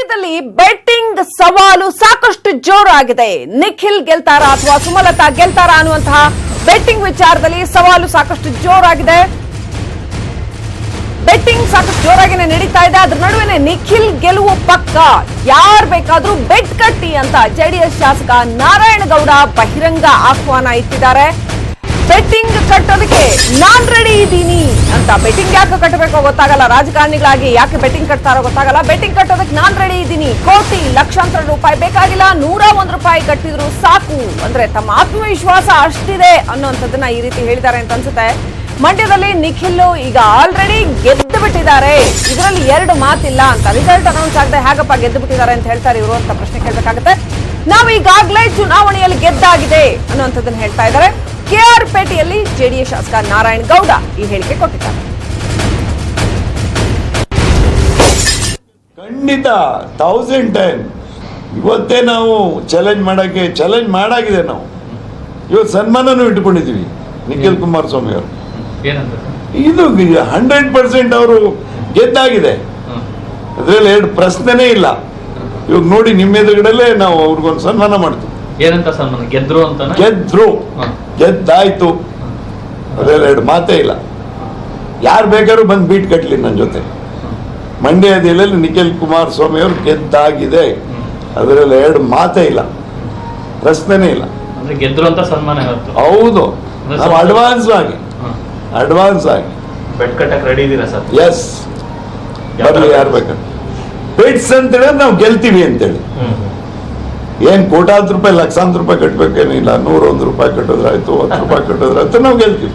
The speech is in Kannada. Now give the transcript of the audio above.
ಮಂಡ್ಯದಲ್ಲಿ ಬೆಟ್ಟಿಂಗ್ ಸವಾಲು ಸಾಕಷ್ಟು ಜೋರಾಗಿದೆ. ನಿಖಿಲ್ ಗೆಲ್ತಾರಾ ಅಥವಾ ಸುಮಲತಾ ಗೆಲ್ತಾರಾ ಅನ್ನುವಂತಹ ಬೆಟ್ಟಿಂಗ್ ವಿಚಾರದಲ್ಲಿ ಸವಾಲು ಸಾಕಷ್ಟು ಜೋರಾಗಿದೆ. ಬೆಟ್ಟಿಂಗ್ ಸಾಕಷ್ಟು ಜೋರಾಗಿನೇ ನಡೀತಾ ಇದೆ. ಅದ್ರ ನಡುವೆ ನಿಖಿಲ್ ಗೆಲುವು ಪಕ್ಕ, ಯಾರು ಬೇಕಾದ್ರೂ ಬೆಟ್ ಕಟ್ಟಿ ಅಂತ ಜೆಡಿಎಸ್ ಶಾಸಕ ನಾರಾಯಣಗೌಡ ಬಹಿರಂಗ ಆಹ್ವಾನ ಇಟ್ಟಿದ್ದಾರೆ. ಬೆಟ್ಟಿಂಗ್ ಕಟ್ಟೋದಕ್ಕೆ ನಾನ್ ರೆಡಿ ಇದ್ದೀನಿ ಅಂತ. ಬೆಟ್ಟಿಂಗ್ ಯಾಕೆ ಕಟ್ಟಬೇಕೋ ಗೊತ್ತಾಗಲ್ಲ, ರಾಜಕಾರಣಿಗಳಾಗಿ ಯಾಕೆ ಬೆಟ್ಟಿಂಗ್ ಕಟ್ತಾರೋ ಗೊತ್ತಾಗಲ್ಲ. ಬೆಟ್ಟಿಂಗ್ ಕಟ್ಟೋದಕ್ಕೆ ನಾನ್ ರೆಡಿ ಇದ್ದೀನಿ, ಕೋಟಿ ಲಕ್ಷಾಂತರ ರೂಪಾಯಿ ಬೇಕಾಗಿಲ್ಲ, 101 ರೂಪಾಯಿ ಕಟ್ಟಿದ್ರು ಸಾಕು ಅಂದ್ರೆ ತಮ್ಮ ಆತ್ಮವಿಶ್ವಾಸ ಅಷ್ಟಿದೆ ಅನ್ನೋಂಥದ್ದನ್ನ ಈ ರೀತಿ ಹೇಳಿದ್ದಾರೆ ಅಂತ ಅನ್ಸುತ್ತೆ. ಮಂಡ್ಯದಲ್ಲಿ ನಿಖಿಲ್ ಈಗ ಆಲ್ರೆಡಿ ಗೆದ್ದು ಬಿಟ್ಟಿದ್ದಾರೆ, ಇದರಲ್ಲಿ 2 ಮಾತಿಲ್ಲ ಅಂತ. ರಿಸಲ್ಟ್ ಅನೌನ್ಸ್ ಆಗದೆ ಹೇಗಪ್ಪ ಗೆದ್ದು ಬಿಟ್ಟಿದ್ದಾರೆ ಅಂತ ಹೇಳ್ತಾರೆ ಇವರು ಅಂತ ಪ್ರಶ್ನೆ ಕೇಳಬೇಕಾಗುತ್ತೆ. ನಾವು ಈಗಾಗಲೇ ಚುನಾವಣೆಯಲ್ಲಿ ಗೆದ್ದಾಗಿದೆ ಅನ್ನುವಂಥದ್ದನ್ನ ಹೇಳ್ತಾ ಇದ್ದಾರೆ. ಕೆಆರ್ ಪೇಟೆಯಲ್ಲಿ ಜೆಡಿಎಸ್ ಶಾಸಕ ನಾರಾಯಣಗೌಡ ಈ ಹೇಳಿಕೆ ಕೊಟ್ಟಿದ್ದಾರೆ. ಖಂಡಿತ 1000 ಟೈಮ್ ಇವತ್ತೇ ನಾವು ಚಾಲೆಂಜ್ ಮಾಡಾಗಿದೆ. ನಾವು ಇವತ್ತು ಸನ್ಮಾನನೂ ಇಟ್ಕೊಂಡಿದ್ದೀವಿ ನಿಖಿಲ್ ಕುಮಾರಸ್ವಾಮಿ ಅವರು. ಇದು 100% ಅವರು ಗೆದ್ದಾಗಿದೆ, ಅದರಲ್ಲಿ 2 ಪ್ರಶ್ನೆನೇ ಇಲ್ಲ. ಇವಾಗ ನೋಡಿ ನಿಮ್ಮ ಎದುರುಗಡೆಲ್ಲೇ ನಾವು ಅವ್ರಿಗೊಂದು ಸನ್ಮಾನ ಮಾಡ್ತೀವಿ. ಏನಂತ ಸನ್ಮಾನ? ಗೆದ್ರು, ಗೆದ್ದಾಯ್ತು, ಅದ್ರಲ್ಲಿ 2 ಮಾತೇ ಇಲ್ಲ. ಯಾರು ಬೇಕಾದ್ರೂ ಬಂದು ಬೀಟ್ ಕಟ್ಲಿ ನನ್ನ ಜೊತೆ. ಮಂಡ್ಯ ಜಿಲ್ಲೆಯಲ್ಲಿ ನಿಖಿಲ್ ಕುಮಾರಸ್ವಾಮಿ ಅವರು ಗೆದ್ದಾಗಿದೆ, ಅದರಲ್ಲಿ 2 ಮಾತೇ ಇಲ್ಲ, ಪ್ರಶ್ನೆನೇ ಇಲ್ಲ. ಗೆದ್ರು ಅಂತ ಸನ್ಮಾನ. ಹೌದು, ನಾವು ಅಡ್ವಾನ್ಸ್ ಆಗಿ ಬೆಟ್ ಕಟ್ಟಕ್ಕೆ ರೆಡಿ ಇದೀರಾ ಸರ್? ಎಸ್, ಬರ್ಲಿ ಯಾರು ಬೇಕಾದ್ರೆ ಬೆಟ್ಸ್ ಅಂತೇಳಿ ನಾವು ಗೆಲ್ತೀವಿ ಅಂತೇಳಿ. ಏನ್ ಕೋಟಾಂತರ ರೂಪಾಯಿ ಲಕ್ಷಾಂತರ ರೂಪಾಯಿ ಕಟ್ಬೇಕೇನಿಲ್ಲ. 101 ರೂಪಾಯಿ ಕಟ್ಟಿದ್ರಾಯ್ತು, 10 ರೂಪಾಯಿ ಕಟ್ಟಿದ್ರಾಯ್ತು, ನಾವು ಗೆಲ್ತೀವಿ.